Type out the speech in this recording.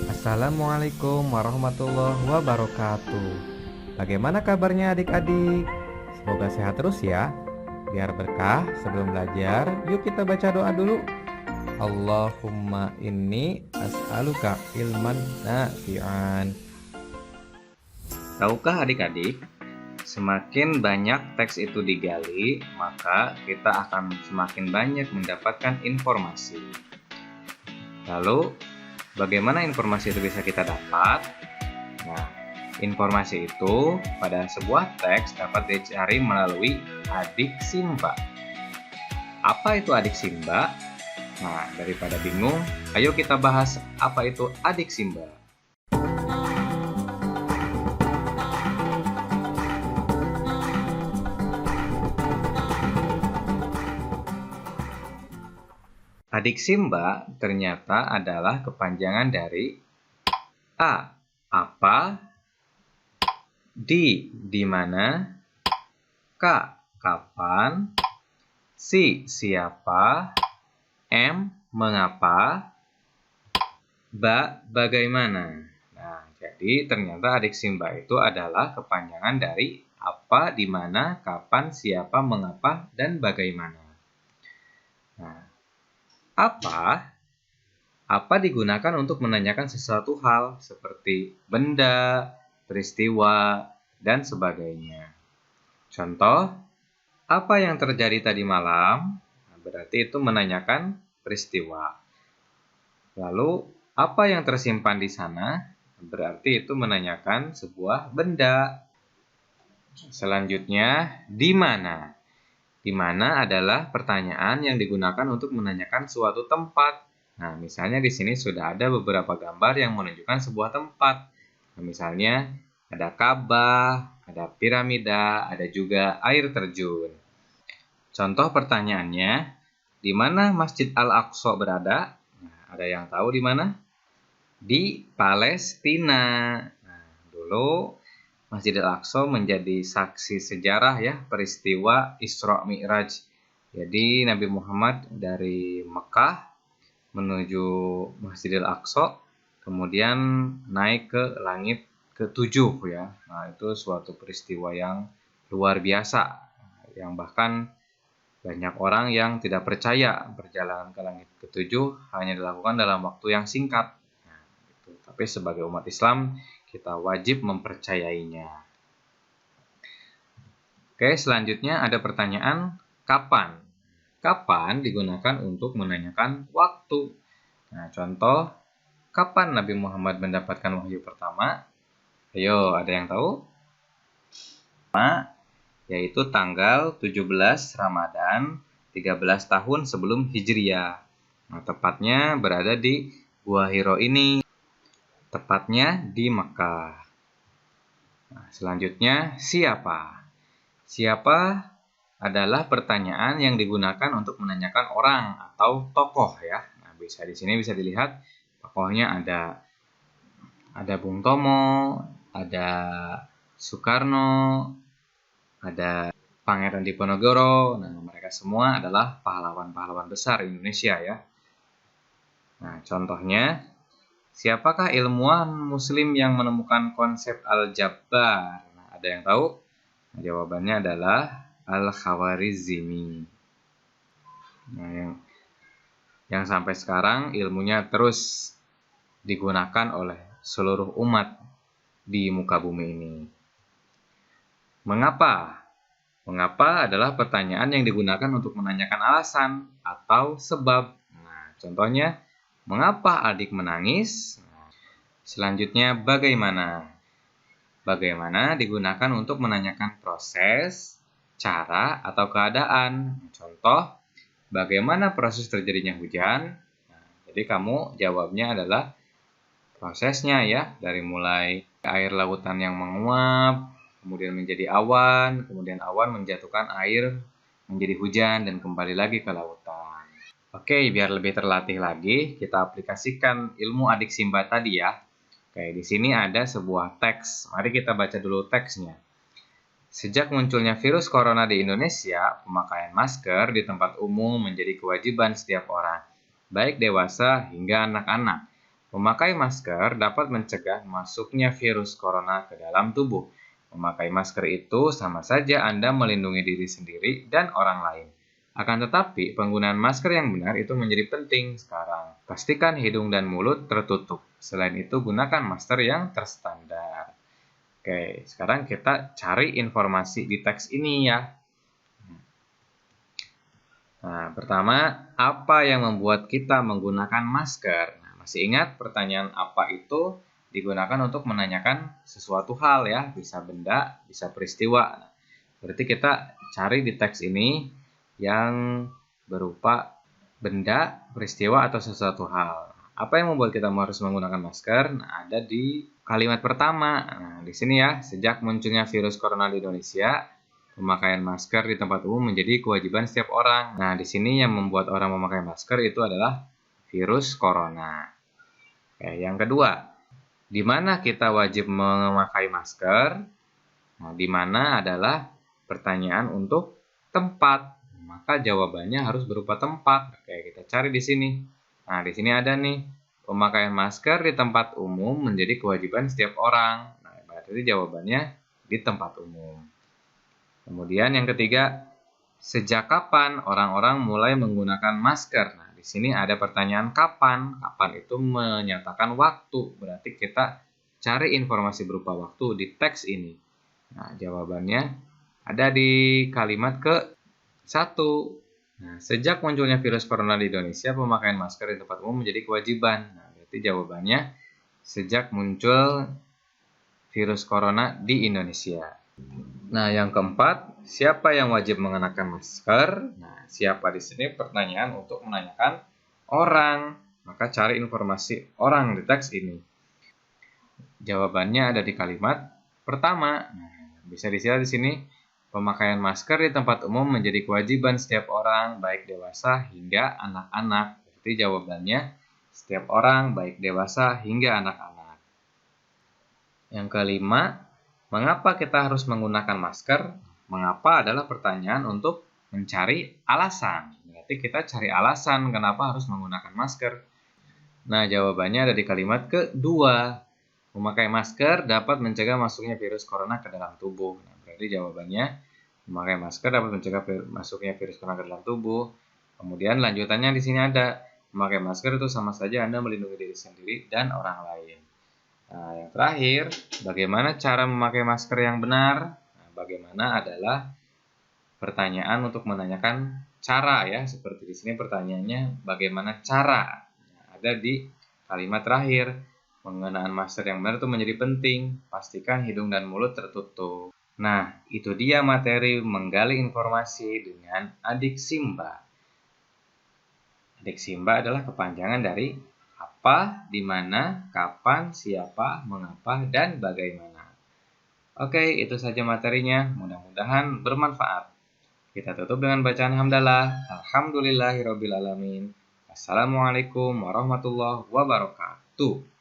Assalamualaikum warahmatullahi wabarakatuh. Bagaimana kabarnya adik-adik? Semoga sehat terus ya. Biar berkah sebelum belajar, yuk kita baca doa dulu. Allahumma inni as'aluka ilman nafi'an. Tahukah adik-adik, semakin banyak teks itu digali, maka kita akan semakin banyak mendapatkan informasi. Lalu, bagaimana informasi itu bisa kita dapat? Nah, informasi itu pada sebuah teks dapat dicari melalui adik simba. Apa itu adik simba? Nah, daripada bingung, ayo kita bahas apa itu adik simba. Adik simba ternyata adalah kepanjangan dari A. Apa? Di mana? K. Kapan? Siapa? Mengapa? Bagaimana? Nah, jadi ternyata adik simba itu adalah kepanjangan dari apa, di mana, kapan, siapa, mengapa, dan bagaimana. Nah, apa digunakan untuk menanyakan sesuatu hal seperti benda, peristiwa, dan sebagainya. Contoh, apa yang terjadi tadi malam? Berarti itu menanyakan peristiwa. Lalu, apa yang tersimpan di sana? Berarti itu menanyakan sebuah benda. Selanjutnya, di mana? Di mana adalah pertanyaan yang digunakan untuk menanyakan suatu tempat. Nah, misalnya di sini sudah ada beberapa gambar yang menunjukkan sebuah tempat. Nah, misalnya ada Ka'bah, ada piramida, ada juga air terjun. Contoh pertanyaannya, di mana Masjid Al-Aqsa berada? Nah, ada yang tahu di mana? Di Palestina. Nah, dulu Masjid Al-Aqsa menjadi saksi sejarah ya peristiwa Isra Mi'raj. Jadi Nabi Muhammad dari Mekah menuju Masjidil Aqsa, kemudian naik ke langit ke-7 ya. Nah, itu suatu peristiwa yang luar biasa, yang bahkan banyak orang yang tidak percaya perjalanan ke langit ke-7 hanya dilakukan dalam waktu yang singkat. Nah, gitu. Tapi sebagai umat Islam, kita wajib mempercayainya. Oke, selanjutnya ada pertanyaan kapan. Kapan digunakan untuk menanyakan waktu. Nah, contoh, kapan Nabi Muhammad mendapatkan wahyu pertama? Ayo, ada yang tahu? Yaitu tanggal 17 Ramadan 13 tahun sebelum Hijriah. Nah, tepatnya berada di Gua Hiro ini, tepatnya di Mekah. Nah, selanjutnya, siapa? Siapa adalah pertanyaan yang digunakan untuk menanyakan orang atau tokoh ya. Nah, di sini bisa dilihat tokohnya ada Bung Tomo, ada Soekarno, ada Pangeran Diponegoro. Nah, mereka semua adalah pahlawan-pahlawan besar Indonesia ya. Nah, contohnya, siapakah ilmuwan muslim yang menemukan konsep Al-Jabbar? Nah, ada yang tahu? Nah, jawabannya adalah Al-Khawarizmi. Nah, yang sampai sekarang ilmunya terus digunakan oleh seluruh umat di muka bumi ini. Mengapa? Mengapa adalah pertanyaan yang digunakan untuk menanyakan alasan atau sebab. Nah, contohnya, mengapa adik menangis? Selanjutnya, bagaimana? Bagaimana digunakan untuk menanyakan proses, cara, atau keadaan. Contoh, bagaimana proses terjadinya hujan? Nah, jadi kamu jawabnya adalah prosesnya ya, dari mulai air lautan yang menguap, kemudian menjadi awan, kemudian awan menjatuhkan air menjadi hujan dan kembali lagi ke lautan. Oke, biar lebih terlatih lagi, kita aplikasikan ilmu adik simba tadi ya. Oke, di sini ada sebuah teks. Mari kita baca dulu teksnya. Sejak munculnya virus corona di Indonesia, pemakaian masker di tempat umum menjadi kewajiban setiap orang, baik dewasa hingga anak-anak. Memakai masker dapat mencegah masuknya virus corona ke dalam tubuh. Memakai masker itu sama saja Anda melindungi diri sendiri dan orang lain. Akan tetapi, penggunaan masker yang benar itu menjadi penting sekarang. Pastikan hidung dan mulut tertutup. Selain itu, gunakan masker yang terstandar. Oke, sekarang kita cari informasi di teks ini ya. Nah, pertama, apa yang membuat kita menggunakan masker? Nah, masih ingat pertanyaan apa itu digunakan untuk menanyakan sesuatu hal ya, bisa benda, bisa peristiwa. Nah, berarti kita cari di teks ini yang berupa benda, peristiwa, atau sesuatu hal. Apa yang membuat kita harus menggunakan masker? Nah, ada di kalimat pertama. Nah, di sini ya, sejak munculnya virus corona di Indonesia, pemakaian masker di tempat umum menjadi kewajiban setiap orang. Nah, di sini yang membuat orang memakai masker itu adalah virus corona. Oke, yang kedua, di mana kita wajib memakai masker? Nah, di mana adalah pertanyaan untuk tempat. Maka jawabannya harus berupa tempat. Oke, kita cari di sini. Nah, di sini ada nih, pemakaian masker di tempat umum menjadi kewajiban setiap orang. Nah, berarti jawabannya di tempat umum. Kemudian yang ketiga, sejak kapan orang-orang mulai menggunakan masker? Nah, di sini ada pertanyaan kapan. Kapan itu menyatakan waktu. Berarti kita cari informasi berupa waktu di teks ini. Nah, jawabannya ada di kalimat ke-1. Nah, sejak munculnya virus corona di Indonesia, pemakaian masker di tempat umum menjadi kewajiban. Nah, berarti jawabannya sejak muncul virus corona di Indonesia. Nah, yang keempat, siapa yang wajib mengenakan masker? Nah, siapa di sini pertanyaan untuk menanyakan orang. Maka cari informasi orang di teks ini. Jawabannya ada di kalimat pertama. Nah, bisa dilihat di sini, pemakaian masker di tempat umum menjadi kewajiban setiap orang, baik dewasa hingga anak-anak. Jadi jawabannya setiap orang, baik dewasa hingga anak-anak. Yang kelima, mengapa kita harus menggunakan masker? Mengapa adalah pertanyaan untuk mencari alasan. Berarti kita cari alasan kenapa harus menggunakan masker. Nah, jawabannya ada di kalimat kedua. Memakai masker dapat mencegah masuknya virus corona ke dalam tubuh. Nah, berarti jawabannya memakai masker dapat mencegah masuknya virus corona ke dalam tubuh. Kemudian lanjutannya di sini ada, memakai masker itu sama saja Anda melindungi diri sendiri dan orang lain. Nah, yang terakhir, bagaimana cara memakai masker yang benar? Nah, bagaimana adalah pertanyaan untuk menanyakan cara ya, seperti di sini pertanyaannya bagaimana cara? Nah, ada di kalimat terakhir. Penggunaan masker yang benar itu menjadi penting. Pastikan hidung dan mulut tertutup. Nah, itu dia materi menggali informasi dengan Adik Simba. Adik Simba adalah kepanjangan dari apa, di mana, kapan, siapa, mengapa, dan bagaimana. Oke, itu saja materinya. Mudah-mudahan bermanfaat. Kita tutup dengan bacaan hamdalah. Alhamdulillahirobbilalamin. Assalamualaikum warahmatullahi wabarakatuh.